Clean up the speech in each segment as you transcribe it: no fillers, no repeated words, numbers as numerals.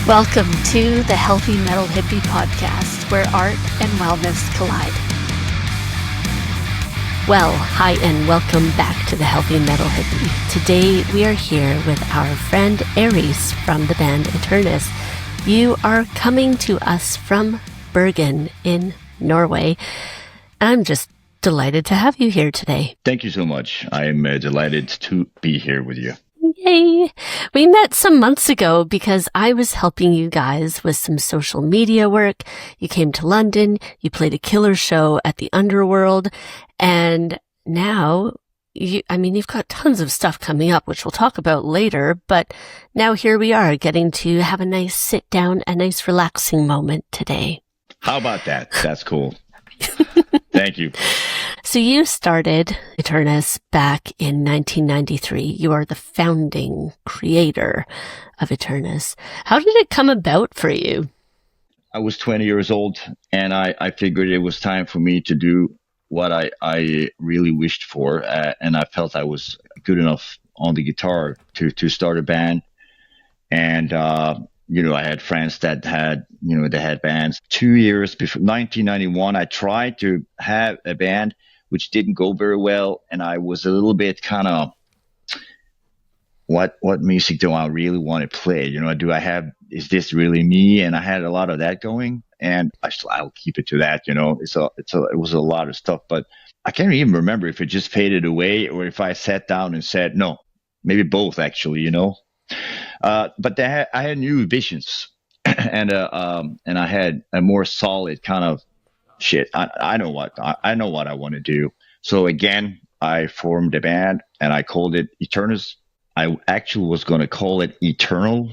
Welcome to the Healthy Metal Hippie podcast, where art and wellness collide. Well, hi and welcome back to the Healthy Metal Hippie. Today we are here with our friend Aries from the band Aeternus. You are coming to us from Bergen in Norway. I'm just delighted to have you here today. Thank you so much. I'm delighted to be here with you. Yay! We met some months ago because I was helping you guys with some social media work. You came to London, you played a killer show at the Underworld, and now you've got tons of stuff coming up, which we'll talk about later, but now here we are getting to have a nice sit down, a nice relaxing moment today. How about that? That's cool. Thank you. So you started Aeternus back in 1993. You are the founding creator of Aeternus. How did it come about for you? I was 20 years old, and I figured it was time for me to do what I really wished for, and I felt I was good enough on the guitar to start a band. And I had friends that had, they had bands. 2 years before 1991, I tried to have a band, which didn't go very well. And I was a little bit kind of, what music do I really want to play? Is this really me? And I had a lot of that going, and I'll keep it to that. It was a lot of stuff, but I can't even remember if it just faded away or if I sat down and said, no, maybe both actually, But I had new visions, and I had a more solid kind of shit. I know what I want to do. So again, I formed a band, and I called it Aeternus. I actually was going to call it Eternal,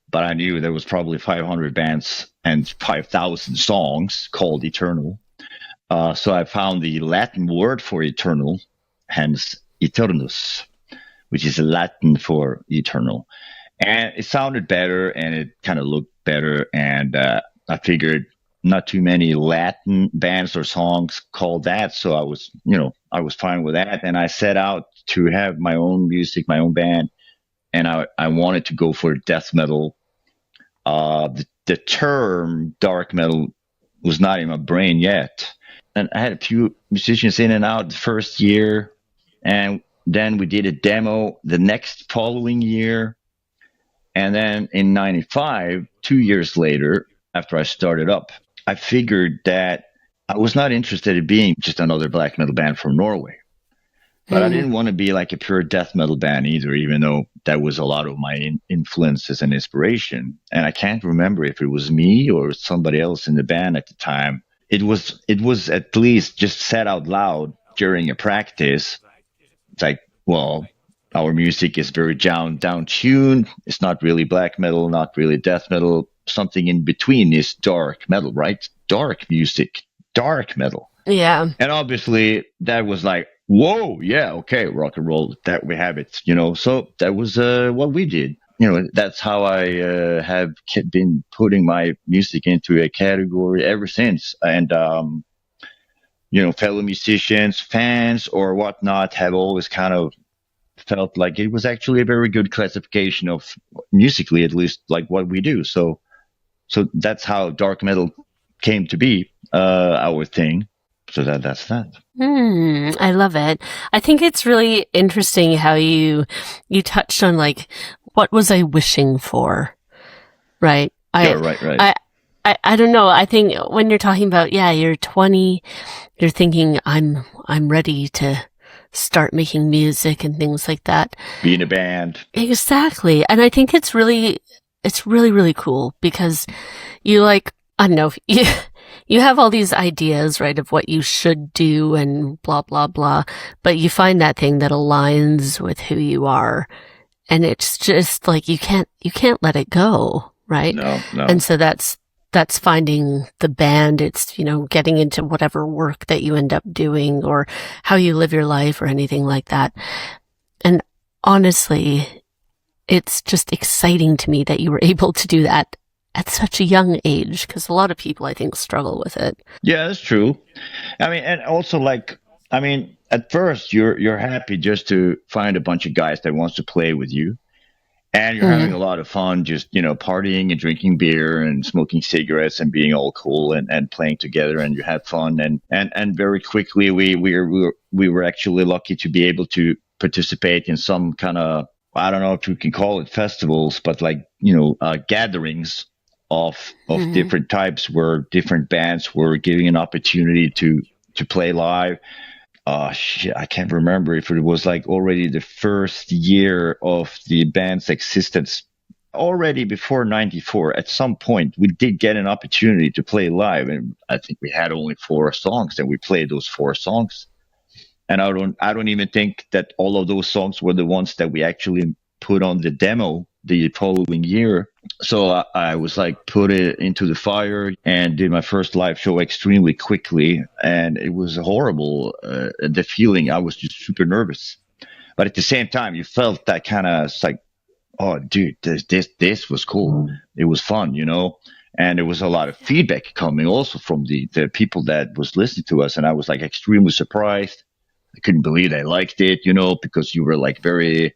but I knew there was probably 500 bands and 5,000 songs called Eternal. So I found the Latin word for eternal, hence Aeternus, which is Latin for eternal. And it sounded better, and it kind of looked better. And I figured not too many Latin bands or songs called that. So I was fine with that. And I set out to have my own music, my own band. And I wanted to go for death metal. The term dark metal was not in my brain yet. And I had a few musicians in and out the first year. And then we did a demo the next following year. And then in 95, 2 years later, after I started up, I figured that I was not interested in being just another black metal band from Norway. But I didn't want to be like a pure death metal band either, even though that was a lot of my influences and inspiration. And I can't remember if it was me or somebody else in the band at the time. It was at least just said out loud during a practice. It's like, well, our music is very down tuned. It's not really black metal, not really death metal. Something in between is dark metal, right? Dark music, dark metal. Yeah. And obviously that was like, whoa, yeah, okay, rock and roll, that we have it, So that was what we did. That's how I have been putting my music into a category ever since. And, fellow musicians, fans or whatnot have always kind of felt like it was actually a very good classification of musically, at least, like what we do. So that's how dark metal came to be, our thing. So that's that. I love it. I think it's really interesting how you touched on like, what was I wishing for? Right. Right. I don't know. I think when you're talking about, you're 20, you're thinking I'm ready to start making music and things like that. Be in a band. Exactly. And I think it's really, really cool because you I don't know, you have all these ideas, right, of what you should do and blah, blah, blah, but you find that thing that aligns with who you are. And it's just like, you can't let it go, right? No. And so that's finding the band. It's, getting into whatever work that you end up doing or how you live your life or anything like that. And honestly, it's just exciting to me that you were able to do that at such a young age, because a lot of people, I think, struggle with it. Yeah, that's true. I mean, and also at first you're happy just to find a bunch of guys that wants to play with you. and you're having Mm. a lot of fun, just partying and drinking beer and smoking cigarettes and being all cool and playing together, and you had fun, and very quickly we were actually lucky to be able to participate in some kind of, I don't know if you can call it festivals, but like gatherings of Mm. different types where different bands were giving an opportunity to play live. Shit, I can't remember if it was like already the first year of the band's existence. Already before 94, at some point, we did get an opportunity to play live. And I think we had only 4 songs, and we played those 4 songs. And I don't even think that all of those songs were the ones that we actually put on the demo the following year. So I was like put it into the fire and did my first live show extremely quickly, and it was horrible. The feeling, I was just super nervous, but at the same time, you felt that kind of like, oh, dude, this was cool. It was fun. And there was a lot of feedback coming also from the people that was listening to us, and I was like extremely surprised. I couldn't believe they liked it, because you were like very,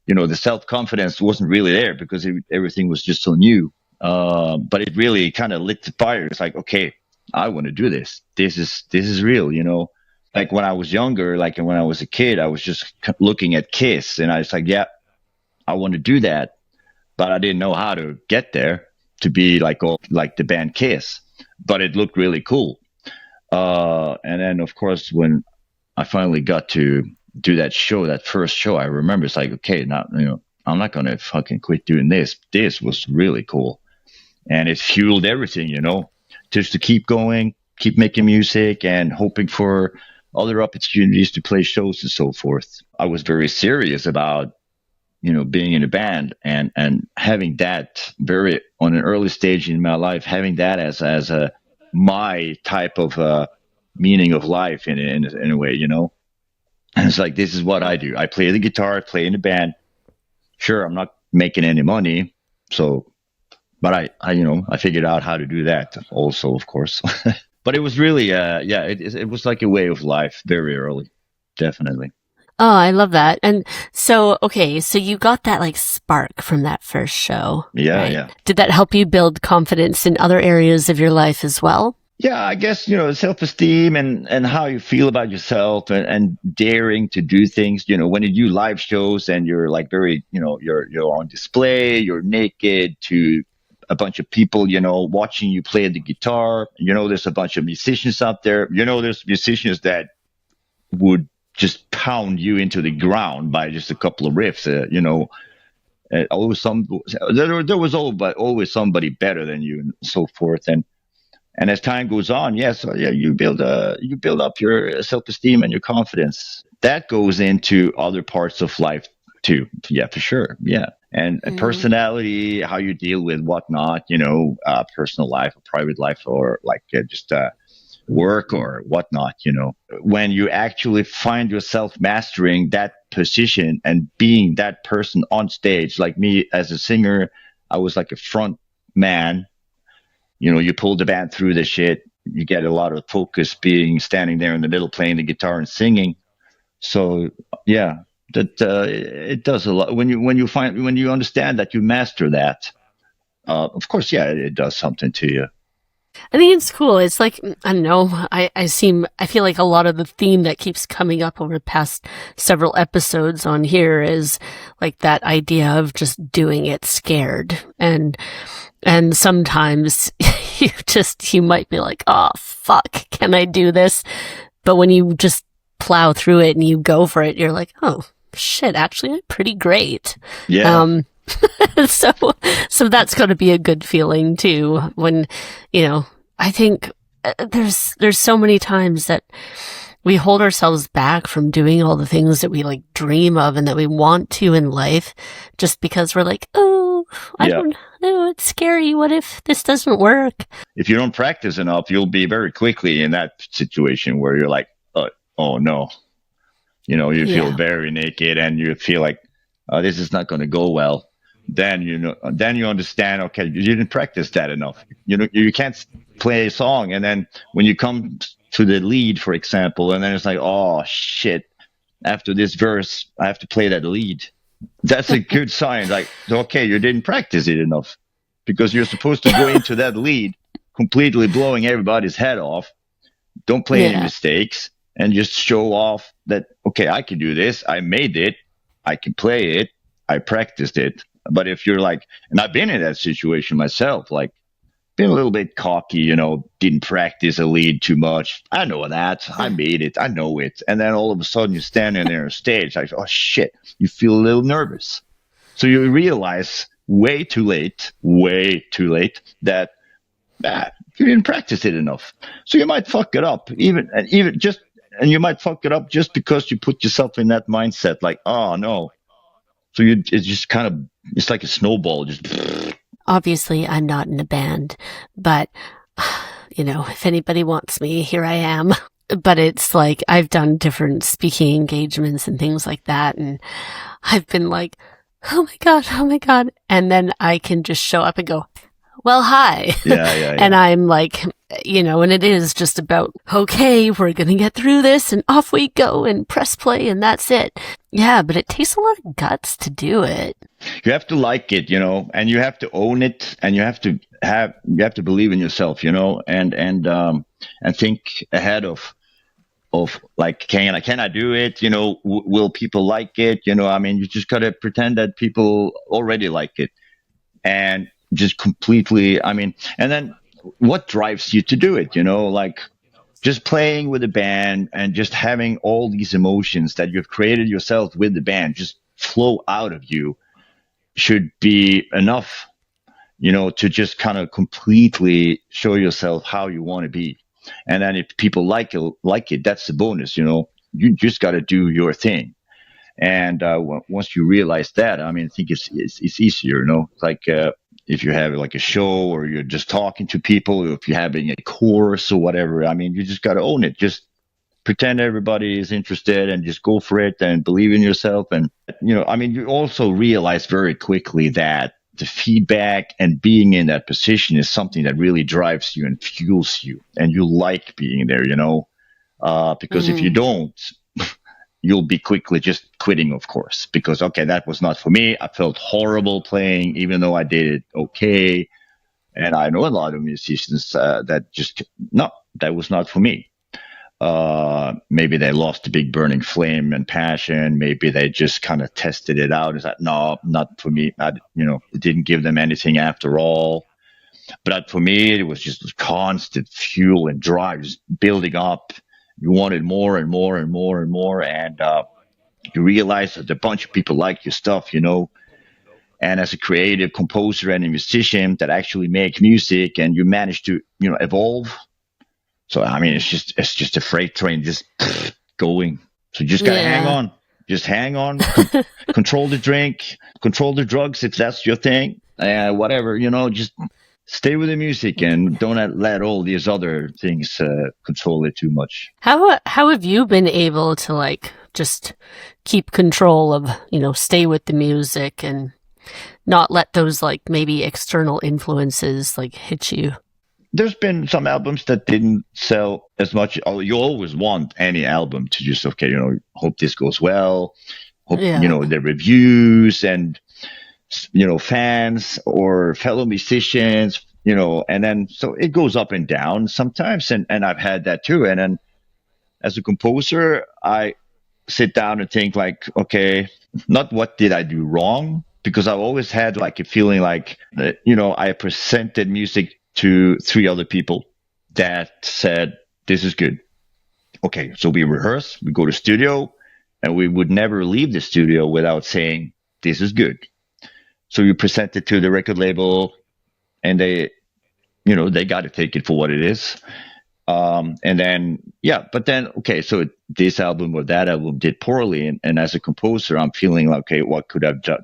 the self confidence wasn't really there because everything was just so new. But it really kind of lit the fire. It's like, okay, I want to do this. This is real. Like when I was younger, like when I was a kid, I was just looking at Kiss, and I was like, yeah, I want to do that, but I didn't know how to get there to be like like the band Kiss. But it looked really cool. And then of course when I finally got to do that show, that first show, I remember it's like, okay, now, I'm not going to fucking quit doing this. This was really cool. And it fueled everything, just to keep going, keep making music and hoping for other opportunities to play shows and so forth. I was very serious about, being in a band and having that very on an early stage in my life, having that as a my type of meaning of life in a way. And it's like, this is what I do. I play the guitar, I play in a band. Sure, I'm not making any money. So, but I figured out how to do that also, of course. But it was really, yeah, it was like a way of life very early. Definitely. Oh, I love that. And so, okay, so you got that like spark from that first show, Yeah, right? yeah. Did that help you build confidence in other areas of your life as well? Yeah, I guess, self-esteem and how you feel about yourself and daring to do things, when you do live shows and you're like very, you're on display, you're naked to a bunch of people, watching you play the guitar. There's a bunch of musicians out there. There's musicians that would just pound you into the ground by just a couple of riffs, always there was always somebody better than you and so forth. And as time goes on, yes, yeah, you build up your self-esteem and your confidence. That goes into other parts of life too. Yeah, for sure. Yeah. And Mm. personality, how you deal with whatnot, personal life or private life, or like just work or whatnot. When you actually find yourself mastering that position and being that person on stage, like me as a singer, I was like a front man. You pull the band through the shit. You get a lot of focus being standing there in the middle playing the guitar and singing. So yeah, that it does a lot when you understand that you master that. Of course, yeah, it does something to you. I think it's cool. It's like, I don't know, I feel like a lot of the theme that keeps coming up over the past several episodes on here is like that idea of just doing it scared. And sometimes you might be like, oh, fuck, can I do this? But when you just plow through it and you go for it, you're like, oh, shit, actually, I'm pretty great. Yeah, Um, so, so that's going to be a good feeling too. When, I think there's so many times that we hold ourselves back from doing all the things that we like dream of and that we want to in life just because we're like, oh, I yeah. don't know, it's scary. What if this doesn't work? If you don't practice enough, you'll be very quickly in that situation where you're like, oh no, you feel Yeah. very naked and you feel like this is not going to go well. Then you understand. Okay, you didn't practice that enough. You can't play a song, and then when you come to the lead, for example, and then it's like, oh shit, after this verse, I have to play that lead. that's a good sign. Like, okay, you didn't practice it enough because you're supposed to go into that lead completely blowing everybody's head off. Don't play any Yeah. mistakes and just show off that, okay, I can do this. I made it. I can play it. I practiced it. But if you're like, and I've been in that situation myself, like, been a little bit cocky, didn't practice a lead too much. I know that. I made it. I know it. And then all of a sudden you're standing there on stage, like, oh shit, you feel a little nervous. So you realize way too late that you didn't practice it enough. So you might fuck it up, and you might fuck it up just because you put yourself in that mindset, like, oh no. So it's just kind of, it's like a snowball, just. Obviously, I'm not in a band, but, if anybody wants me, here I am. But it's like, I've done different speaking engagements and things like that, and I've been like, oh my God, oh my God. And then I can just show up and go, well, hi. Yeah. And I'm like, and it is just about, okay, we're going to get through this and off we go and press play and that's it. Yeah, but it takes a lot of guts to do it. You have to like it, and you have to own it, and you have to believe in yourself, and think ahead of like, can I do it? Will people like it? I mean, you just gotta pretend that people already like it, and just completely. I mean, and then what drives you to do it? Like just playing with the band and just having all these emotions that you've created yourself with the band just flow out of you should be enough, to just kind of completely show yourself how you want to be. And then if people like it, that's the bonus, you just got to do your thing. And once you realize that, I mean, I think it's easier, like if you have like a show or you're just talking to people, or if you're having a course or whatever, I mean, you just got to own it. Just pretend everybody is interested and just go for it and believe in yourself. And, I mean, you also realize very quickly that the feedback and being in that position is something that really drives you and fuels you. And you like being there, because if you don't, you'll be quickly just quitting, of course, because, okay, that was not for me. I felt horrible playing, even though I did it okay. And I know a lot of musicians that just, no, that was not for me. Maybe they lost a big burning flame and passion. Maybe they just kind of tested it out. It's like, no, not for me. It didn't give them anything after all. But for me, it was just constant fuel and drive, just building up. You wanted more and more and more and more. And you realize that a bunch of people like your stuff, and as a creative composer and a musician that actually make music, and you manage to, evolve. So, I mean, it's just a freight train just going. So you just got to hang on. Just hang on. Control the drink, control the drugs if that's your thing. Whatever, just stay with the music and don't let all these other things control it too much. How have you been able to like just keep control of, stay with the music and not let those like maybe external influences like hit you? There's been some albums that didn't sell as much. You always want any album to just, okay, hope this goes well. Hope, the reviews and, fans or fellow musicians, and then, so it goes up and down sometimes. And I've had that too. And then as a composer, I sit down and think like, okay, not what did I do wrong? Because I've always had like a feeling like, I presented music to 3 other people that said, this is good. Okay, so we rehearse, we go to studio, and we would never leave the studio without saying, this is good. So you present it to the record label, and they got to take it for what it is. And then, but then, okay, so this album or that album did poorly. And as a composer, I'm feeling like, okay, what could have done,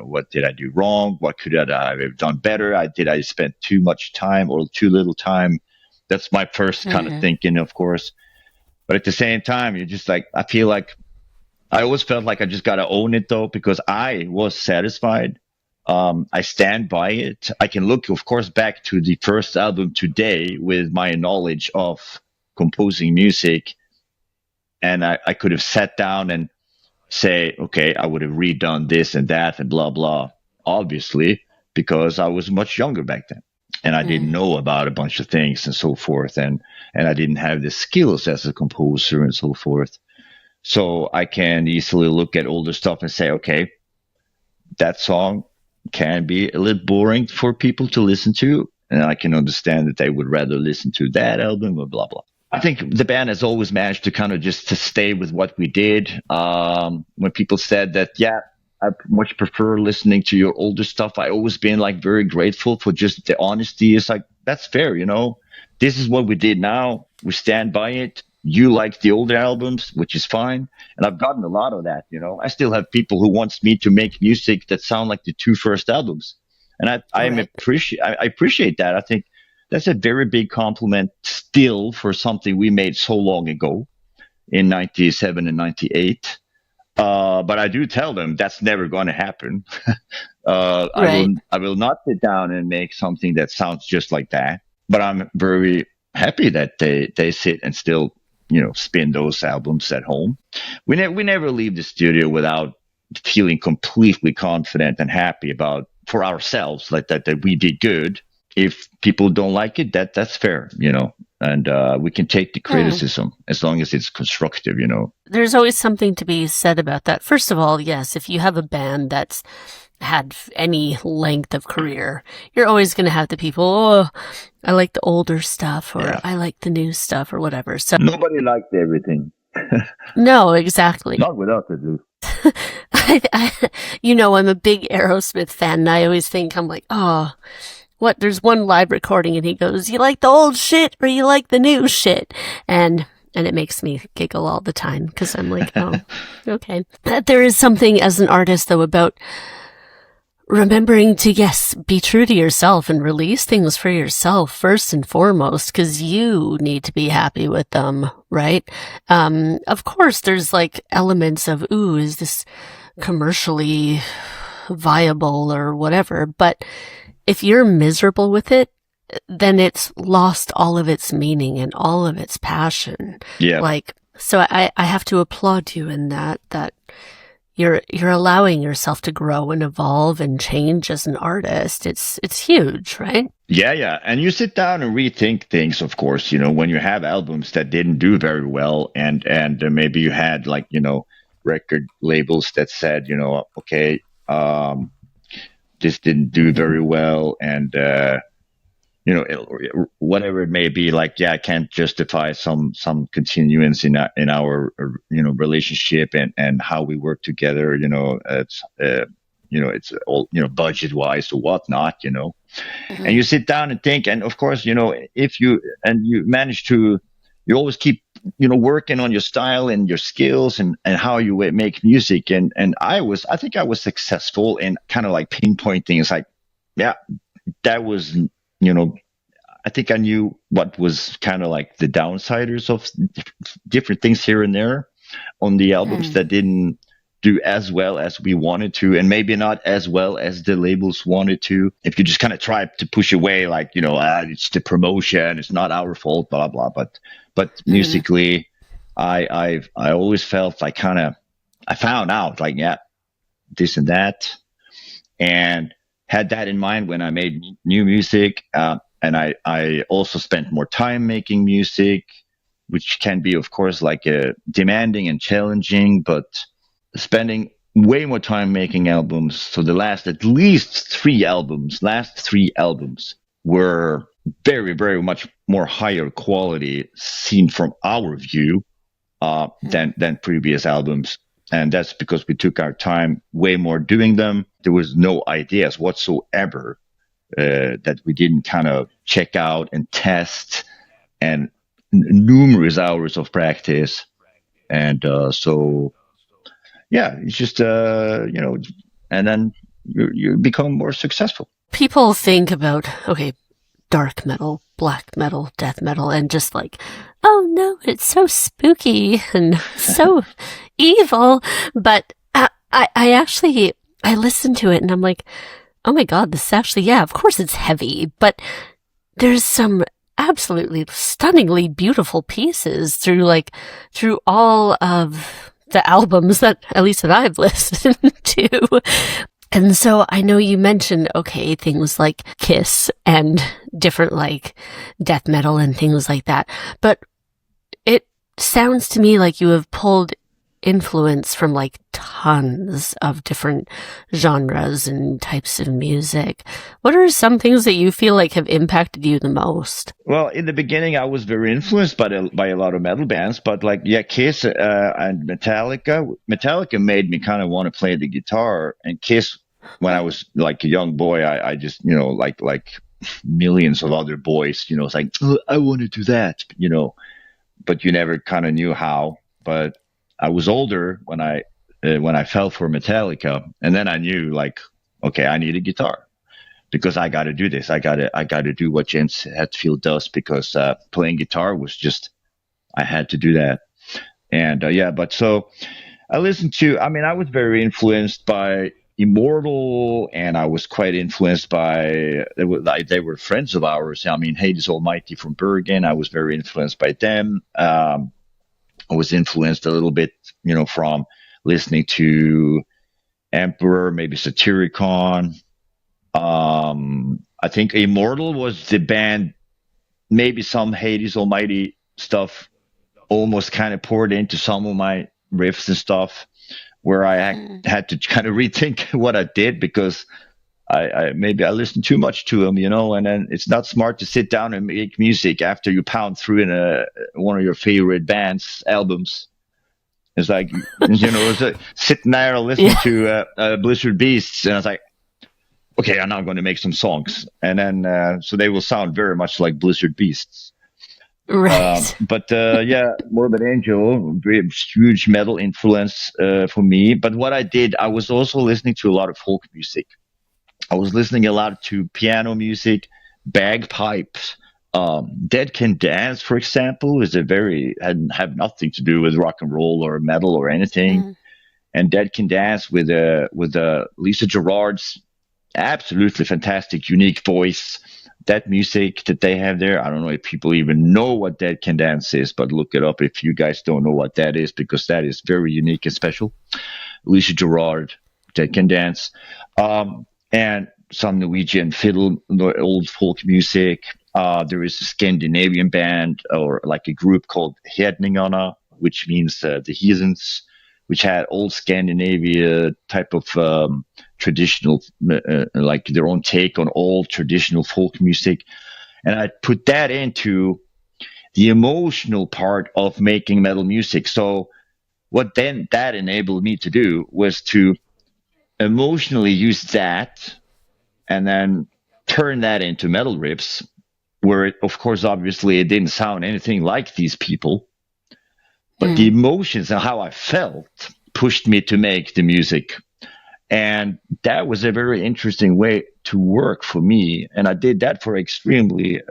what did I do wrong? What could I have done better? Did I spend too much time or too little time? That's my first kind of thinking, of course. But at the same time, you're just like, I feel like I always felt like I just got to own it though, because I was satisfied. I stand by it. I can look, of course, back to the first album today with my knowledge of composing music, and I could have sat down and say, okay, I would have redone this and that and blah, blah, obviously, because I was much younger back then. And I didn't Mm. know about a bunch of things and so forth. And I didn't have the skills as a composer and so forth. So I can easily look at older stuff and say, okay, that song can be a little boring for people to listen to. And I can understand that they would rather listen to that album or blah, blah. I think the band has always managed to kind of just to stay with what we did. When people said that, yeah, I much prefer listening to your older stuff, I always been like very grateful for just the honesty. It's like, that's fair, you know, this is what we did now. We stand by it. You like the older albums, which is fine. And I've gotten a lot of that, you know. I still have people who wants me to make music that sound like the two first albums. And Right. I appreciate that. I think that's a very big compliment still for something we made so long ago in 97 and 98. But I do tell them that's never going to happen. Right. I will not sit down and make something that sounds just like that. But I'm very happy that they sit and still, you know, spin those albums at home. We never leave the studio without feeling completely confident and happy about for ourselves, like that we did good. If people don't like it, that's fair, you know, and we can take the Mm. criticism as long as it's constructive, you know. There's always something to be said about that. First of all, yes, if you have a band that's had any length of career, you're always going to have the people, oh, I like the older stuff or Yeah. I like the new stuff or whatever. So, Nobody liked everything. no, exactly. Not without the do. I'm a big Aerosmith fan, and I always think, I'm like, oh, what? There's one live recording, and he goes, "You like the old shit or you like the new shit?" And it makes me giggle all the time because I'm like, oh, okay. There is something as an artist though about remembering to, yes, be true to yourself and release things for yourself first and foremost, because you need to be happy with them, right? Of course, there's like elements of, ooh, is this commercially viable or whatever? But if you're miserable with it, then it's lost all of its meaning and all of its passion. Yeah. Like, so I have to applaud you in that you're allowing yourself to grow and evolve and change as an artist. It's huge, right? Yeah. And you sit down and rethink things, of course, you know, when you have albums that didn't do very well and maybe you had like, you know, record labels that said, you know, okay, this didn't do very well and you know, whatever it may be, like, yeah, I can't justify some continuance in our you know relationship and how we work together. You know, it's all, you know, budget wise or whatnot. You know, and Mm-hmm. you sit down and think, and of course, you know, if you and you manage to, you always keep, you know, working on your style and your skills and how you make music. And I think I was successful in kind of like pinpointing. It's like, yeah, that was, you know, I think I knew what was kind of like the downsiders of different things here and there on the albums Mm. that didn't do as well as we wanted to, and maybe not as well as the labels wanted to. If you just kind of try to push away, like, you know, it's the promotion, it's not our fault, blah blah. But Mm. musically, I always felt like I found out like, yeah, this and that, and had that in mind when I made new music. And I also spent more time making music, which can be, of course, like demanding and challenging, but spending way more time making albums. So the last three albums were very, very much more higher quality seen from our view than previous albums. And that's because we took our time way more doing them. There was no ideas whatsoever that we didn't kind of check out and test, and numerous hours of practice. And so, yeah, it's just, you know, and then you become more successful. People think about, okay, dark metal, black metal, death metal, and just like, oh no, it's so spooky and so evil. But I actually, I listened to it and I'm like, oh my God, this is actually, yeah, of course it's heavy, but there's some absolutely stunningly beautiful pieces through all of the albums that at least that I've listened to. And so I know you mentioned, okay, things like Kiss and different like death metal and things like that. But it sounds to me like you have pulled influence from like tons of different genres and types of music. What are some things that you feel like have impacted you the most? Well, in the beginning, I was very influenced by a lot of metal bands, but like, yeah, Kiss and Metallica. Metallica made me kind of want to play the guitar, and Kiss, when I was like a young boy, I just, like millions of other boys, it's like, oh, I want to do that, but you never kind of knew how. But I was older when I fell for Metallica, and then I knew like, okay, I need a guitar because I got to do this. I got to do what James Hetfield does, because playing guitar was just, I had to do that. And but so I listened to. I mean, I was very influenced by Immortal, and I was quite influenced by they were friends of ours. I mean, Hades Almighty from Bergen. I was very influenced by them. I was influenced a little bit, from listening to Emperor, maybe Satyricon. I think Immortal was the band, maybe some Hades Almighty stuff almost kind of poured into some of my riffs and stuff, where I had to kind of rethink what I did, because I listened too much to them, and then it's not smart to sit down and make music after you pound through in one of your favorite band's albums. It's like, it's like sitting there listening to Blizzard Beasts, and I was like, okay, I'm now going to make some songs, and then so they will sound very much like Blizzard Beasts. Right. But Morbid Angel, huge metal influence for me. But what I did, I was also listening to a lot of folk music. I was listening a lot to piano music, bagpipes. Dead Can Dance, for example, have nothing to do with rock and roll or metal or anything. And Dead Can Dance with Lisa Gerrard's absolutely fantastic, unique voice. That music that they have there, I don't know if people even know what Dead Can Dance is, but look it up if you guys don't know what that is, because that is very unique and special. Lisa Gerrard, Dead Can Dance. And some Norwegian fiddle, old folk music. There is a Scandinavian band, or like a group called Hedningana, which means the heathens, which had old Scandinavia type of traditional, like their own take on old traditional folk music. And I put that into the emotional part of making metal music. So what then that enabled me to do was to emotionally use that and then turn that into metal riffs, where it, of course, obviously it didn't sound anything like these people, but the emotions and how I felt pushed me to make the music. And that was a very interesting way to work for me. And I did that for extremely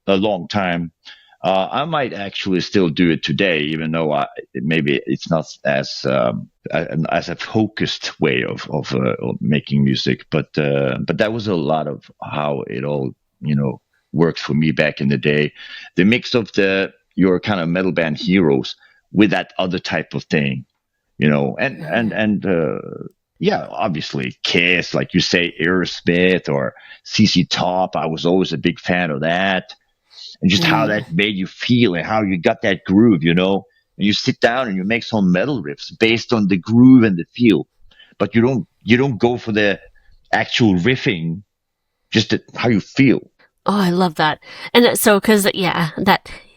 a long time. I might actually still do it today, even though maybe it's not as a focused way of making music. But that was a lot of how it all, worked for me back in the day. The mix of your kind of metal band heroes with that other type of thing, obviously Kiss, like you say, Aerosmith or CC Top. I was always a big fan of that. And just how that made you feel and how you got that groove, and you sit down and you make some metal riffs based on the groove and the feel, but you don't go for the actual riffing, just how you feel. Oh, I love that. And so,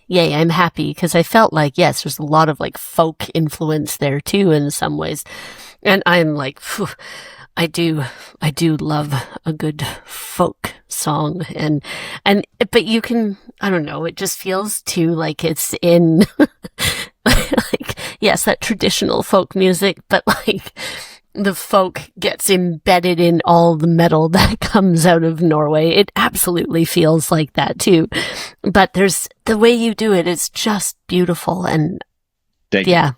I'm happy because I felt like, yes, there's a lot of like folk influence there too in some ways. And I'm like, phew, I do love a good folk song, but you can, I don't know, it just feels too like it's in, like, yes, that traditional folk music, but like the folk gets embedded in all the metal that comes out of Norway. It absolutely feels like that too. But there's the way you do it, it's just beautiful. And Thank you.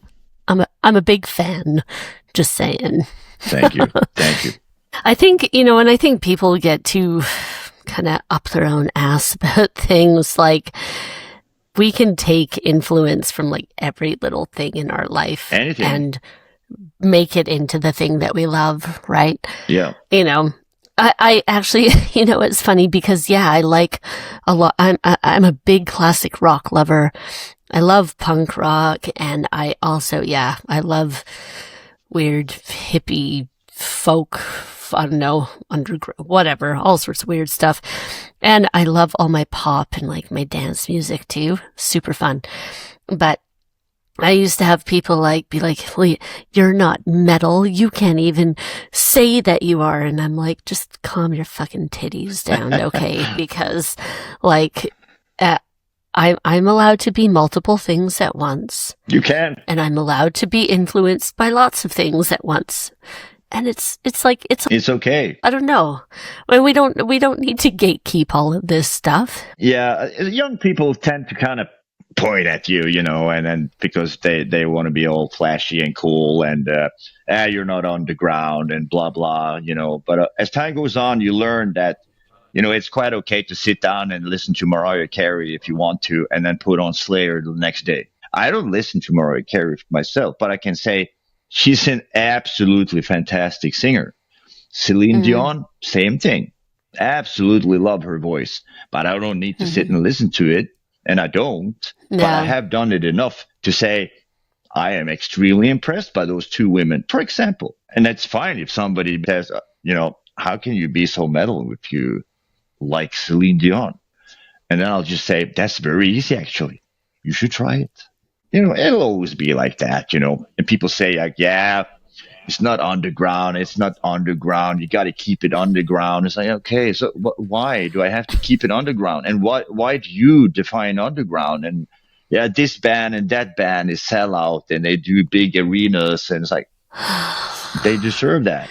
I'm a big fan, just saying. Thank you. Thank you. I think, and I think people get too kind of up their own ass about things like we can take influence from like every little thing in our life Anything. and make it into the thing that we love, right? Yeah. You know, I actually, you know, it's funny because I like a lot. I'm a big classic rock lover. I love punk rock, and I also, I love weird hippie folk, I don't know, underground, whatever, all sorts of weird stuff. And I love all my pop and like my dance music too. Super fun. But I used to have people be like, well, you're not metal. You can't even say that you are. And I'm like, just calm your fucking titties down, okay? Because like, I'm allowed to be multiple things at once. You can. And I'm allowed to be influenced by lots of things at once. And it's okay. I don't know. I mean, we don't need to gatekeep all of this stuff. Yeah. Young people tend to kind of point at you, you know, and then because they want to be all flashy and cool and you're not underground and blah blah, you know. But as time goes on, you learn that, you know, it's quite okay to sit down and listen to Mariah Carey if you want to, and then put on Slayer the next day. I don't listen to Mariah Carey myself, but I can say she's an absolutely fantastic singer. Celine Dion, same thing. Absolutely love her voice, but I don't need to sit and listen to it. And I don't, but I have done it enough to say I am extremely impressed by those two women, for example. And that's fine if somebody says, you know, how can you be so metal if you like Celine Dion? And then I'll just say, that's very easy, actually. You should try it. You know, it'll always be like that, you know. And people say, like, yeah, it's not underground. It's not underground. You got to keep it underground. It's like, okay, so why do I have to keep it underground? And why do you define underground? And yeah, this band and that band is sellout and they do big arenas. And it's like, they deserve that.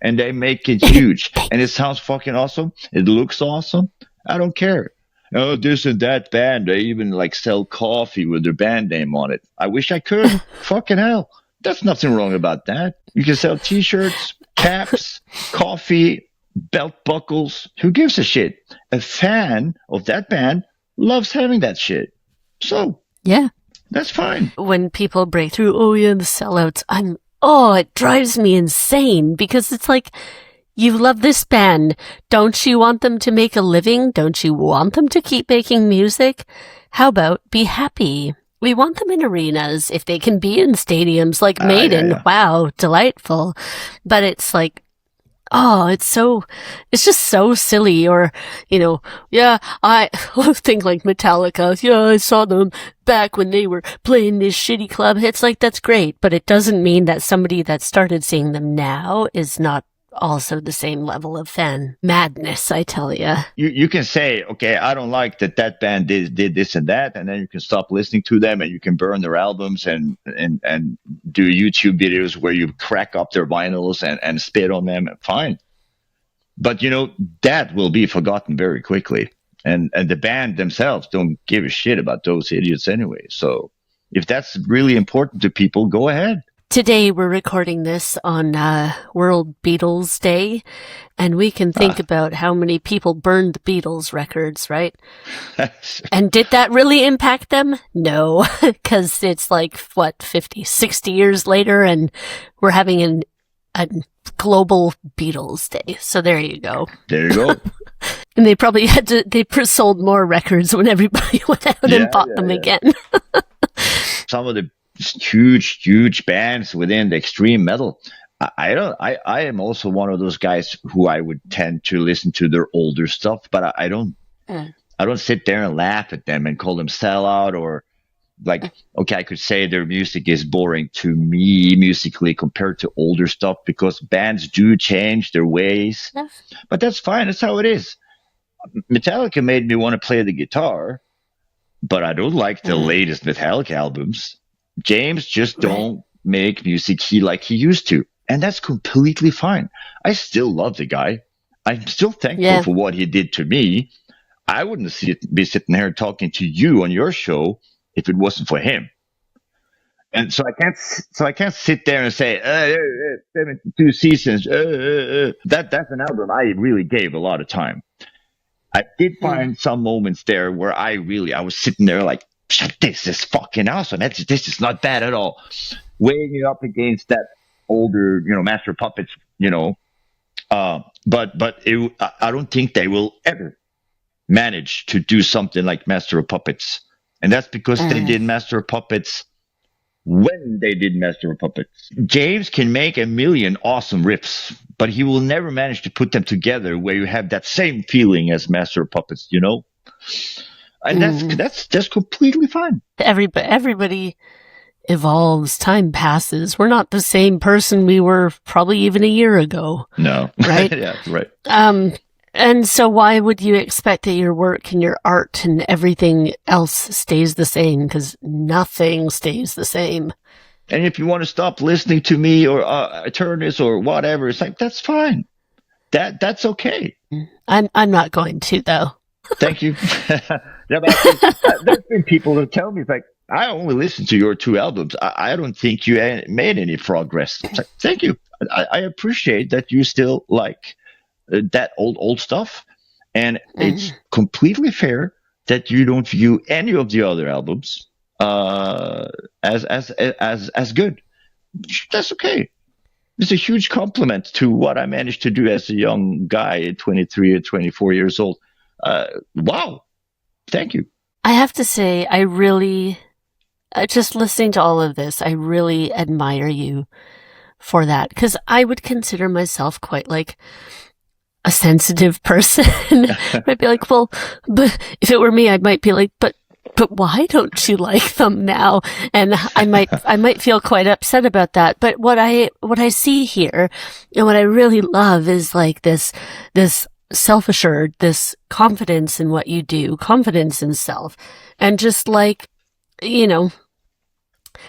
And they make it huge. And it sounds fucking awesome. It looks awesome. I don't care. Oh, this and that band. They even like sell coffee with their band name on it. I wish I could. Fucking hell. There's nothing wrong about that. You can sell t-shirts, caps, coffee, belt buckles. Who gives a shit? A fan of that band loves having that shit. So, yeah, that's fine. When people break through, the sellouts, it drives me insane because it's like, you love this band. Don't you want them to make a living? Don't you want them to keep making music? How about be happy? We want them in arenas if they can be in stadiums like Maiden. Yeah. Wow, delightful. But it's like, it's just so silly. Or, you know, I think like Metallica. Yeah, I saw them back when they were playing this shitty club. It's like, that's great. But it doesn't mean that somebody that started seeing them now is not also the same level of fan madness, I tell you. You can say, okay, I don't like that band did this and that, and then you can stop listening to them and you can burn their albums and do YouTube videos where you crack up their vinyls and spit on them. Fine. But, you know, that will be forgotten very quickly. And the band themselves don't give a shit about those idiots anyway. So if that's really important to people, go ahead. Today we're recording this on World Beatles Day, and we can think about how many people burned the Beatles records, right? And did that really impact them? No, because it's like, 50, 60 years later, and we're having a global Beatles Day. So there you go. There you go. And they probably they sold more records when everybody went out and bought them again. Some of the huge bands within the extreme metal. I am also one of those guys who I would tend to listen to their older stuff, but I don't sit there and laugh at them and call them sellout or like, okay, I could say their music is boring to me musically compared to older stuff because bands do change their ways, but that's fine. That's how it is. Metallica made me want to play the guitar, but I don't like the latest Metallica albums. James just don't make music like he used to. And that's completely fine. I still love the guy. I'm still thankful for what he did to me. I wouldn't be sitting here talking to you on your show if it wasn't for him. And so I can't sit there and say 72 seasons. That's an album I really gave a lot of time. I did find some moments there where I was sitting there like, shit, this is fucking awesome. This is not bad at all. Weighing it up against that older, Master of Puppets, I don't think they will ever manage to do something like Master of Puppets, and that's because they Mm. did Master of Puppets when they did Master of Puppets. James can make a million awesome riffs, but he will never manage to put them together where you have that same feeling as Master of Puppets, And Mm. that's completely fine. Everybody evolves, time passes. We're not the same person we were probably even a year ago, No. right? Yeah, right. And so why would you expect that your work and your art and everything else stays the same? Because nothing stays the same. And if you want to stop listening to me or Aeternus or whatever, it's like that's fine. That's okay. I'm not going to, though. Thank you. Yeah, but there's been people that tell me, like, I only listened to your two albums. I don't think you made any progress. It's like, thank you. I appreciate that you still like that old stuff, and it's completely fair that you don't view any of the other albums as good. That's okay. It's a huge compliment to what I managed to do as a young guy at 23 or 24 years old. Wow. Thank you. I have to say, I really, just listening to all of this, I really admire you for that. Because I would consider myself quite like a sensitive person. I'd be like, well, but if it were me, I might be like, but why don't you like them now? And I might feel quite upset about that. But what I see here and what I really love is like this self-assured, this confidence in what you do, confidence in self, and just like,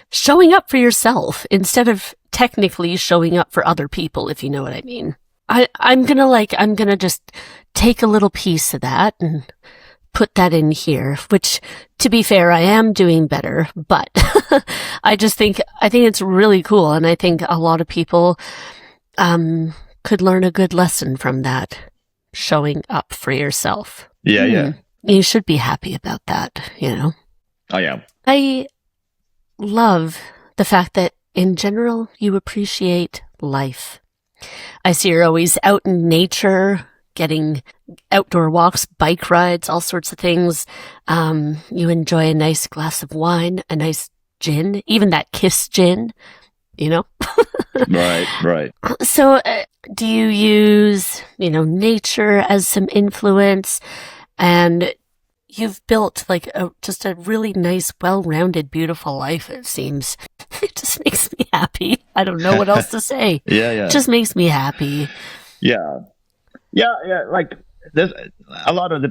showing up for yourself instead of technically showing up for other people, if you know what I mean. I'm gonna just take a little piece of that and put that in here, which, to be fair, I am doing better, but I think it's really cool. And I think a lot of people, could learn a good lesson from that. Showing up for yourself. Yeah, yeah. You should be happy about that, I am. I love the fact that in general you appreciate life. I see you're always out in nature, getting outdoor walks, bike rides, all sorts of things. You enjoy a nice glass of wine, a nice gin, even that Kiss gin, Right. So do you use, nature as some influence? And you've built like just a really nice, well-rounded, beautiful life, it seems. It just makes me happy. I don't know what else to say. Yeah. It just makes me happy. Yeah. Like there's a lot of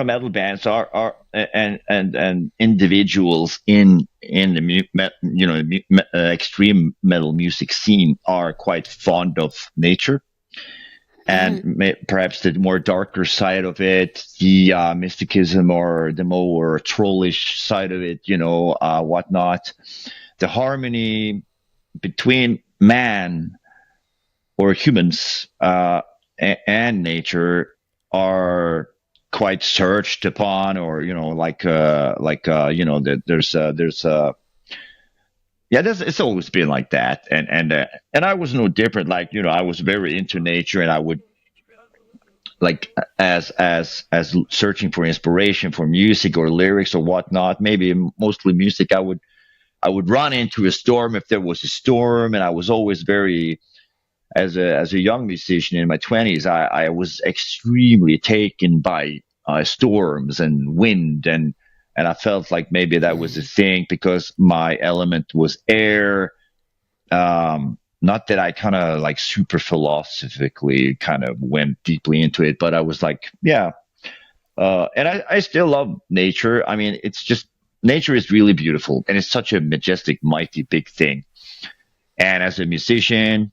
metal bands are and individuals in the extreme metal music scene are quite fond of nature, and perhaps the more darker side of it, the mysticism or the more trollish side of it, whatnot. The harmony between man or humans and nature are quite searched upon, or it's always been like that, and I was no different. Like, I was very into nature, and I would, like, as searching for inspiration for music or lyrics or whatnot, maybe mostly music, I would run into a storm if there was a storm, and I was always very, as a young musician in my 20s, I was extremely taken by storms and wind, and I felt like maybe that was a thing because my element was air. Not that I kind of like super philosophically kind of went deeply into it, but I was like, yeah. And I still love nature. I mean, it's just, nature is really beautiful, and it's such a majestic, mighty, big thing. And as a musician,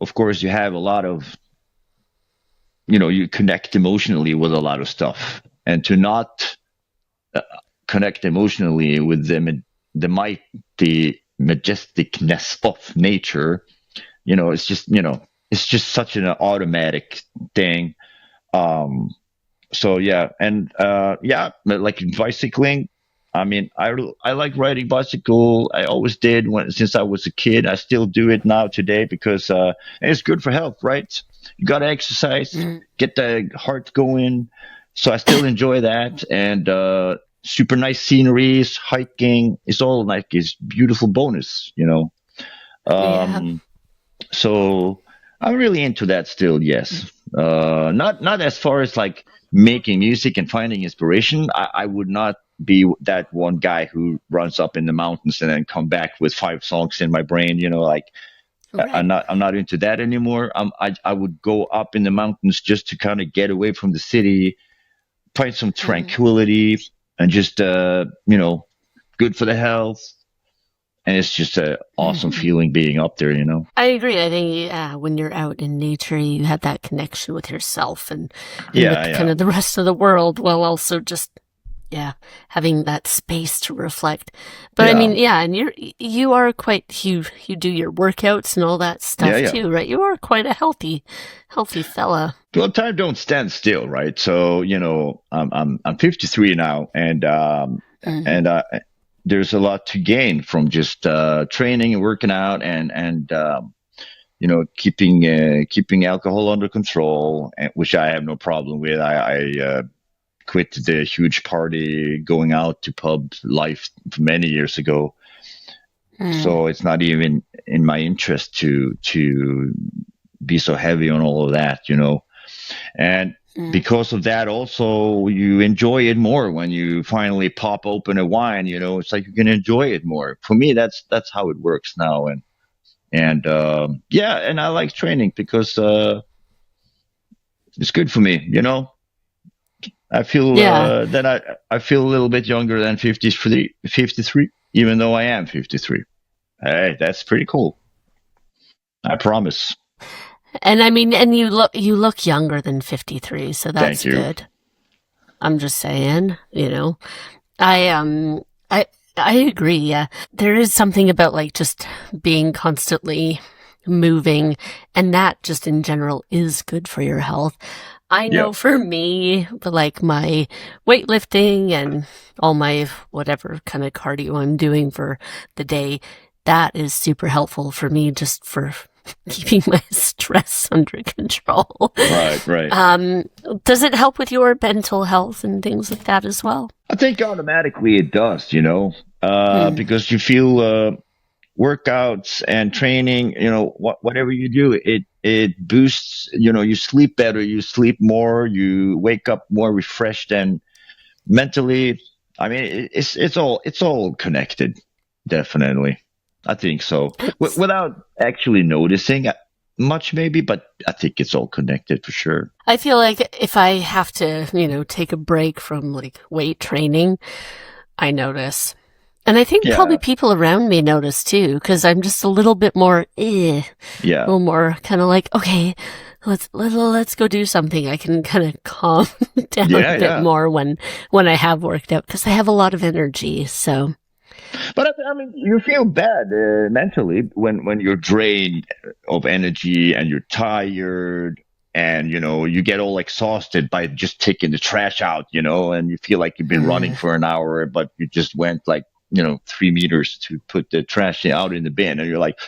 of course, you have a lot of, you connect emotionally with a lot of stuff, and to not connect emotionally with the mighty majesticness of nature, it's just such an automatic thing. So yeah, and like in bicycling, I mean, I like riding bicycle. I always did since I was a kid. I still do it now today because it's good for health, right? You got to exercise, Mm. get the heart going. So I still enjoy that, and super nice sceneries, hiking. It's all like it's beautiful bonus, you know. Yeah. Um, so I'm really into that still. Yes, not as far as like making music and finding inspiration. I would not be that one guy who runs up in the mountains and then come back with 5 songs in my brain. You know, like Right. I'm not into that anymore. I would go up in the mountains just to kind of get away from the city, find some Mm. tranquility, and just you know, good for the health. And it's just a awesome Hmm. feeling being up there. You know. I agree. I think when you're out in nature, you have that connection with yourself and Yeah, with kind yeah. of the rest of the world, while also just yeah having that space to reflect. But I mean, Yeah. yeah, and you are quite you do your workouts and all that Yeah, stuff yeah. too, right? You are quite a healthy fella. Well, time don't stand still, right? So, you know, I'm 53 now, Hmm. and there's a lot to gain from just training and working out, and you know, keeping alcohol under control, which I have no problem with. I quit the huge party going out to pub life many years ago, Mm. so it's not even in my interest to be so heavy on all of that, you know. And Mm. because of that, also you enjoy it more when you finally pop open a wine. You know, it's like you can enjoy it more. For me, that's how it works now. And yeah, and I like training because it's good for me. You know, I feel Yeah. that I feel a little bit younger than 53, even though I am 53. Hey, that's pretty cool. I promise. And I mean, and you look younger than 53, so Thank that's you. good. I'm just saying, you know. I I I agree, yeah. There is something about like just being constantly moving, and that just in general is good for your health. I Yeah. know for me, but like my weightlifting and all my whatever kind of cardio I'm doing for the day, that is super helpful for me just for keeping my stress under control. Right. Right. Um, does it help with your mental health and things like that as well? I think automatically it does, you know, Hmm. because you feel workouts and training, you know, whatever you do, it boosts. You know, you sleep better, you sleep more, you wake up more refreshed and mentally. I mean, it's all connected, definitely. I think so, It's, without actually noticing much, maybe, but I think it's all connected for sure. I feel like if I have to, take a break from like weight training, I notice. And I think probably Yeah, people around me notice too, because I'm just a little bit more, a yeah, little more kind of like, okay, let's go do something. I can kind of calm down a yeah, bit yeah. more when I have worked out because I have a lot of energy. So But I mean, you feel bad mentally when you're drained of energy and you're tired, and you know you get all exhausted by just taking the trash out, you know, and you feel like you've been running mm, for an hour, but you just went like 3 meters to put the trash out in the bin, and you're like,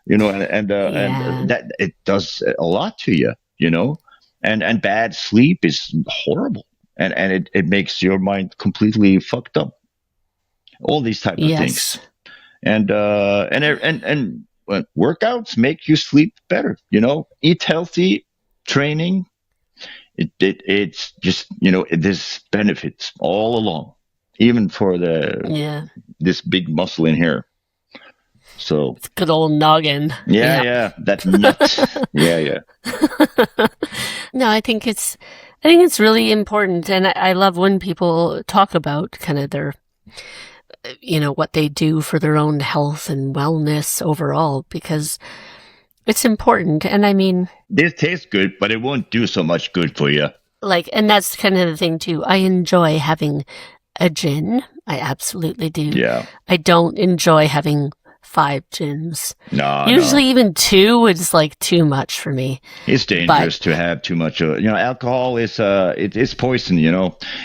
you know, and yeah, that it does a lot to you, you know, and bad sleep is horrible, and it makes your mind completely fucked up, all these type of things. yes, And workouts make you sleep better, you know, eat healthy, training, it's just, there's benefits all along, even for the yeah, this big muscle in here. So it's good old noggin. yeah, Yeah. yeah, that nut. Yeah, yeah. No, I think it's really important, and I love when people talk about kind of their, what they do for their own health and wellness overall, because it's important. And I mean, This tastes good, but it won't do so much good for you. like, and that's kind of the thing too. I enjoy having a gin. I absolutely do. Yeah. I don't enjoy having 5 gins. No, Usually no. even 2 is like too much for me. It's But dangerous to have too much. Alcohol is it's poison.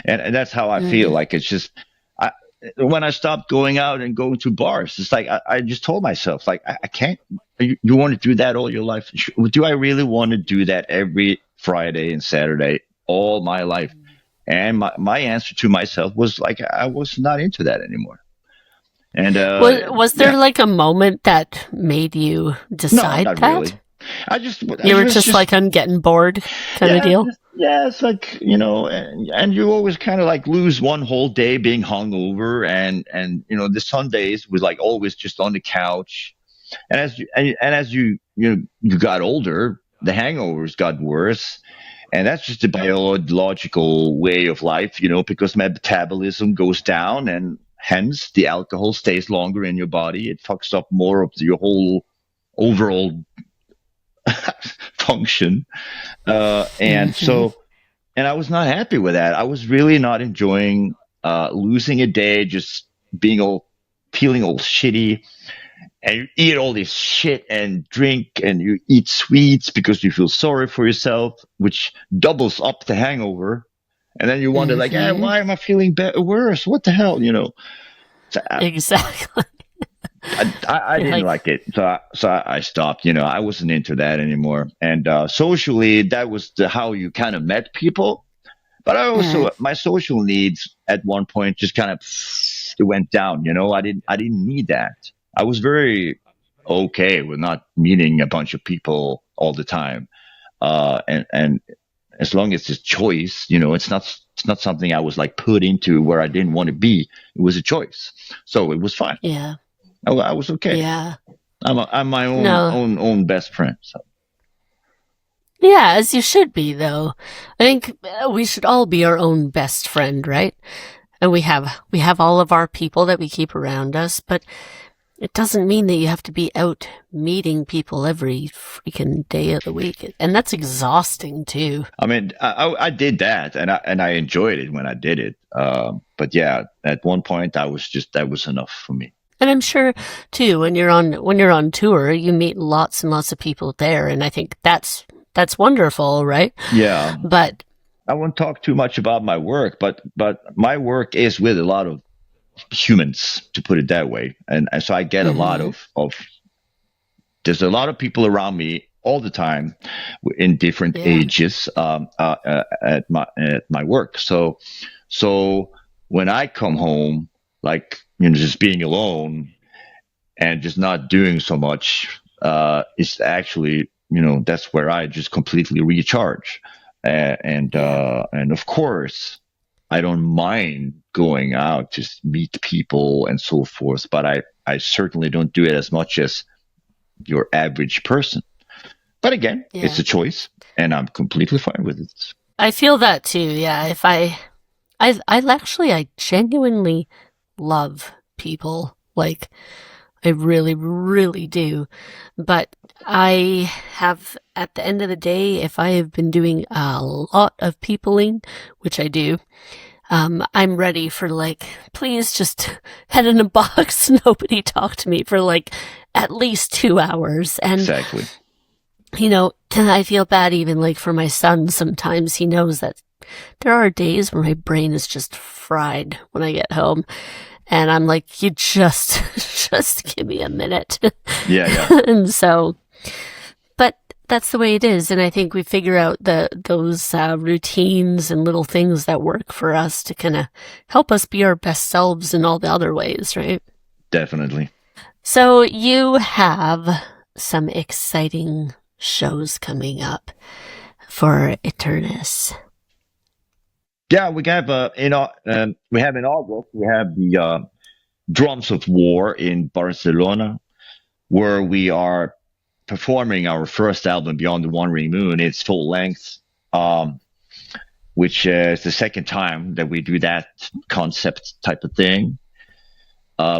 And that's how I feel. mm, Like it's just I, when I stopped going out and going to bars, it's like I just told myself like I can't. You want to do that all your life? Do I really want to do that every Friday and Saturday all my life? And my answer to myself was like I was not into that anymore. And was there yeah, like a moment that made you no, decide not that? really. I You were was just just like, I'm getting bored kind of yeah, deal? yeah. It's like and you always kind of like lose one whole day being hungover, and the Sundays was like always just on the couch. And as you got older, the hangovers got worse, and that's just a biological way of life, because metabolism goes down, and hence the alcohol stays longer in your body. It fucks up more of your whole overall function. And Hmm. so, and I was not happy with that. I was really not enjoying losing a day, just feeling all shitty. And you eat all this shit and drink, and you eat sweets because you feel sorry for yourself, which doubles up the hangover. And then you wonder, like, Hmm. why am I feeling worse? What the hell? So Exactly. I You're didn't like, like it, so I stopped. I wasn't into that anymore. And socially, that was how you kind of met people. But I mm, also my social needs at one point just kind of it went down. I didn't need that. I was very okay with not meeting a bunch of people all the time. And as long as it's choice, it's not something I was like put into where I didn't want to be. It was a choice, so it was fine. yeah, I was okay. yeah. I'm my own No, own best friend. So yeah, as you should be, though. I think we should all be our own best friend, right? And we have all of our people that we keep around us, but it doesn't mean that you have to be out meeting people every freaking day of the week. And that's exhausting too. I mean, I did that, and I enjoyed it when I did it. But yeah, at one point, that was enough for me. And I'm sure too, when you're on tour, you meet lots and lots of people there, and I think that's wonderful, right? Yeah, But I won't talk too much about my work, but my work is with a lot of humans, to put it that way, and so I get a lot mhm, of. There's a lot of people around me all the time in different yeah, ages at my work. So when I come home, like just being alone and just not doing so much, it's actually that's where I just completely recharge. yeah. And of course, I don't mind going out to meet people and so forth, but I certainly don't do it as much as your average person. But again, it's Yeah. a choice, and I'm completely fine with it. I feel that too. Yeah. If I genuinely love people. Like, I really, really do. But I have, at the end of the day, if I have been doing a lot of peopling, which I do, I'm ready for like, please just head in a box. Nobody talk to me for like at least 2 hours. And Exactly. I feel bad even like for my son. Sometimes he knows that there are days where my brain is just fried when I get home. And I'm like, you just, just give me a minute. Yeah, yeah. And so, but that's the way it is. And I think we figure out those routines and little things that work for us to kind of help us be our best selves in all the other ways, right? Definitely. So you have some exciting shows coming up for Eternus. Yeah, we have in August we have the Drums of War in Barcelona, where we are performing our first album, Beyond the Wandering Moon. It's full length, um, which is the second time that we do that concept type of thing.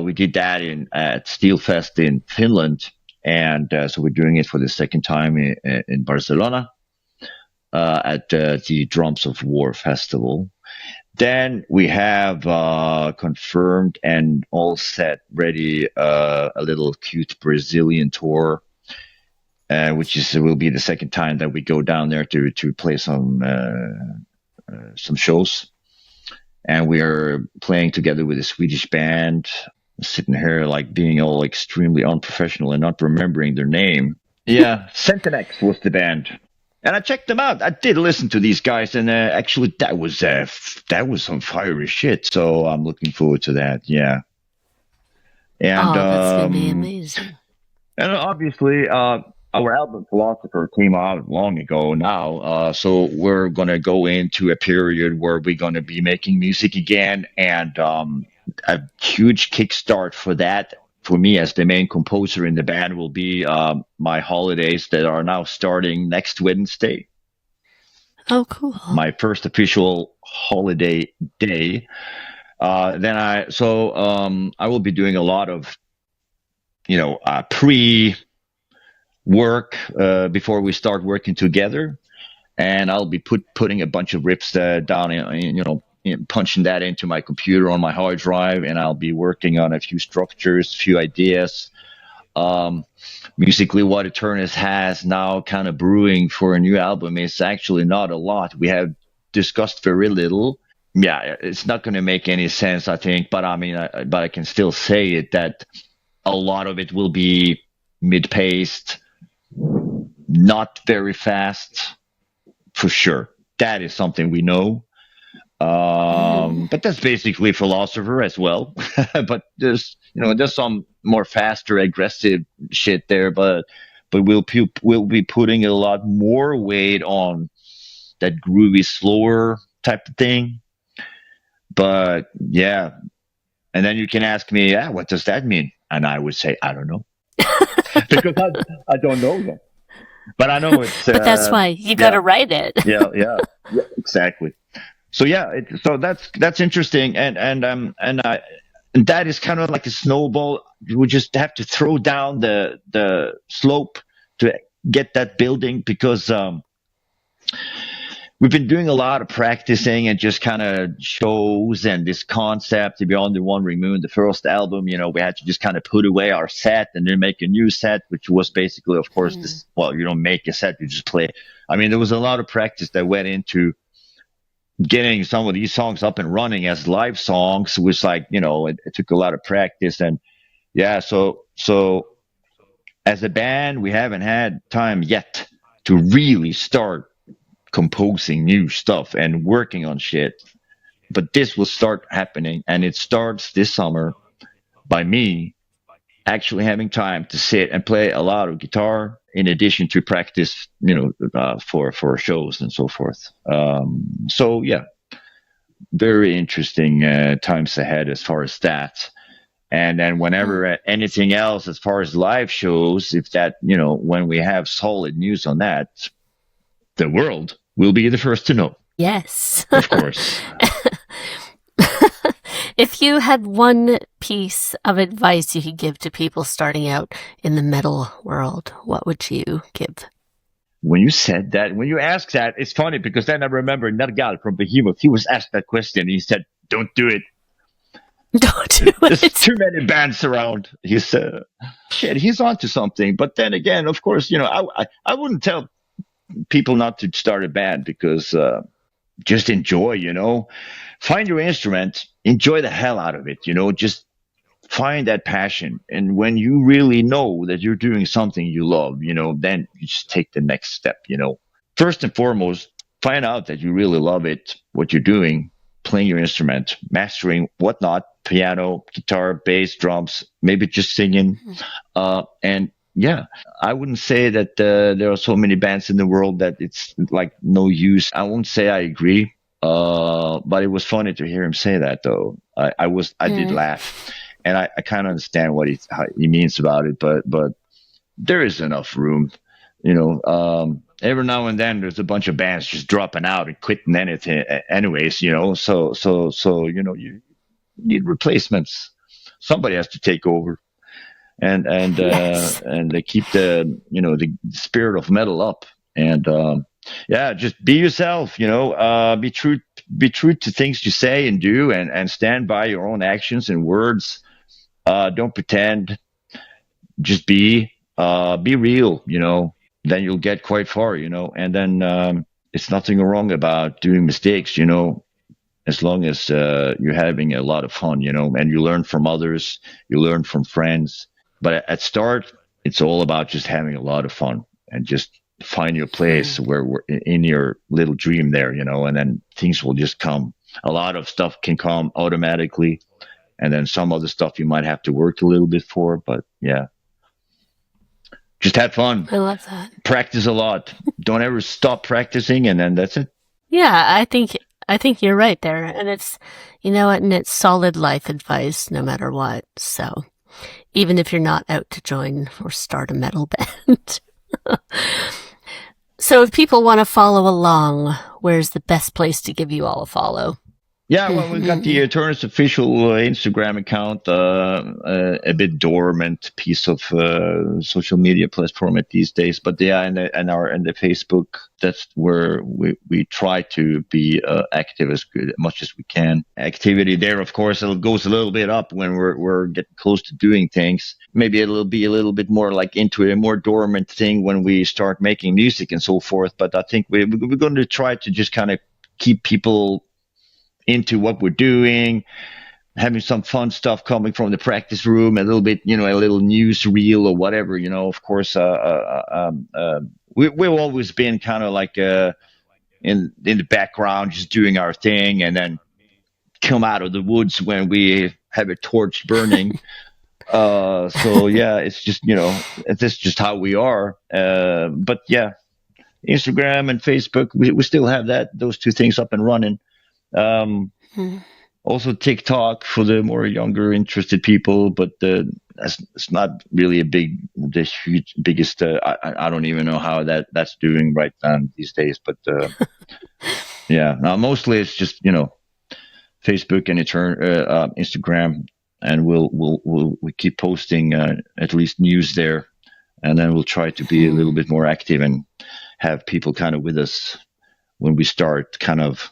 We did that at Steelfest in Finland, and so we're doing it for the second time in Barcelona at the Drums of War festival. Then we have confirmed and all set, ready a little cute Brazilian tour, which is will be the second time that we go down there to play some shows. And we are playing together with a Swedish band. Sitting here like being all extremely unprofessional and not remembering their name. Yeah, Centinex was the band. And I checked them out. I did listen to these guys, and actually, that was some fiery shit. So I'm looking forward to that. Yeah, and Oh, that's going to be amazing. and obviously, our album Philosopher came out long ago now. So we're gonna go into a period where we're gonna be making music again, and a huge kickstart for that. For me, as the main composer in the band, will be my holidays that are now starting next Wednesday. Oh, cool. My first official holiday day. I will be doing a lot of pre work before we start working together, and I'll be putting a bunch of riffs down, punching that into my computer on my hard drive, and I'll be working on a few structures, a few ideas. Musically, what Aeternus has now kind of brewing for a new album is actually not a lot. We have discussed very little. Yeah, it's not going to make any sense, I think. But I mean, but I can still say it that a lot of it will be mid-paced, not very fast, for sure. That is something we know. But that's basically Philosopher as well. But there's some more faster, aggressive shit there. But we'll be putting a lot more weight on that groovy, slower type of thing. But yeah, and then you can ask me, yeah, what does that mean? And I would say, I don't know, because I don't know yet. But I know it's. But that's why you got to write it. Yeah, exactly. So yeah, so that's interesting, and that is kind of like a snowball. We just have to throw down the slope to get that building, because we've been doing a lot of practicing and just kind of shows and this concept to Beyond the Wandering Moon, the first album. We had to just kind of put away our set and then make a new set, which was basically, of course, this. Well, you don't make a set, you just play. I mean, there was a lot of practice that went into getting some of these songs up and running as live songs, which it took a lot of practice. And yeah, so as a band, we haven't had time yet to really start composing new stuff and working on shit, but this will start happening, and it starts this summer by me actually having time to sit and play a lot of guitar in addition to practice, for shows and so forth. So yeah, very interesting times ahead as far as that. And then whenever anything else as far as live shows, if that, when we have solid news on that, the world will be the first to know. Yes. Of course. If you had one piece of advice you could give to people starting out in the metal world, what would you give? When you said that, when you asked that, it's funny because then I remember Nergal from Behemoth, he was asked that question and he said, don't do it. Don't do it. There's too many bands around. He said, shit, he's onto something. But then again, of course, I wouldn't tell people not to start a band, because just enjoy, find your instrument, enjoy the hell out of it, just find that passion. And when you really know that you're doing something you love, then you just take the next step. First and foremost, find out that you really love it, what you're doing, playing your instrument, mastering whatnot, piano, guitar, bass, drums, maybe just singing. And yeah, I wouldn't say that there are so many bands in the world that it's like no use. I won't say I agree, but it was funny to hear him say that, though. I did laugh, and I kind of understand what how he means about it. But there is enough room, Every now and then, there's a bunch of bands just dropping out and quitting anything, anyways. So you need replacements. Somebody has to take over. And Yes. and they keep the spirit of metal up, and just be yourself, be true be true to things you say and do, and stand by your own actions and words. Don't pretend. Just be real. Then you'll get quite far. And then it's nothing wrong about doing mistakes. As long as you're having a lot of fun. And you learn from others, you learn from friends. But at start, it's all about just having a lot of fun and just find your place where we're in your little dream there, and then things will just come. A lot of stuff can come automatically, and then some other stuff you might have to work a little bit for. But yeah, just have fun. I love that. Practice a lot. Don't ever stop practicing, and then that's it. Yeah, I think you're right there. And it's, and it's solid life advice no matter what. So even if you're not out to join or start a metal band. So if people want to follow along, where's the best place to give you all a follow? Yeah, well, we've got the Aeternus official Instagram account, a bit dormant piece of social media platform at these days. But yeah, and the Facebook, that's where we try to be active as much as we can. Activity there, of course, it goes a little bit up when we're getting close to doing things. Maybe it'll be a little bit more like into a more dormant thing when we start making music and so forth. But I think we're going to try to just kind of keep people into what we're doing, having some fun stuff coming from the practice room, a little bit, a little news reel or whatever, of course, we've always been kind of like, in the background, just doing our thing, and then come out of the woods when we have a torch burning. So yeah, it's just, it's just how we are. But yeah, Instagram and Facebook, we still have those two things up and running. Also TikTok for the more younger interested people, but it's not really biggest. I don't even know how that's doing right now these days. But yeah, now mostly it's just Facebook and Instagram, and we'll keep posting at least news there, and then we'll try to be a little bit more active and have people kind of with us when we start kind of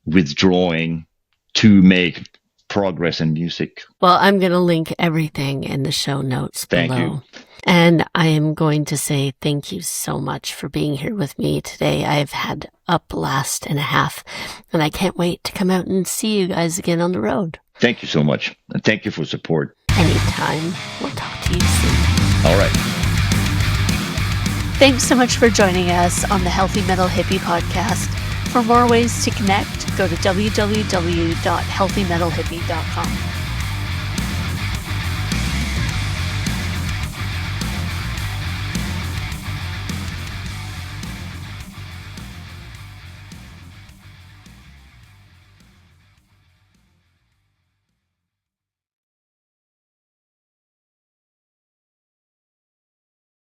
withdrawing to make progress in music. Well, I'm going to link everything in the show notes below. Thank you. And I am going to say thank you so much for being here with me today. I've had a blast and a half, and I can't wait to come out and see you guys again on the road. Thank you so much. And thank you for support. Anytime. We'll talk to you soon. All right. Thanks so much for joining us on the Healthy Metal Hippie podcast. For more ways to connect, go to www.healthymetalhippie.com.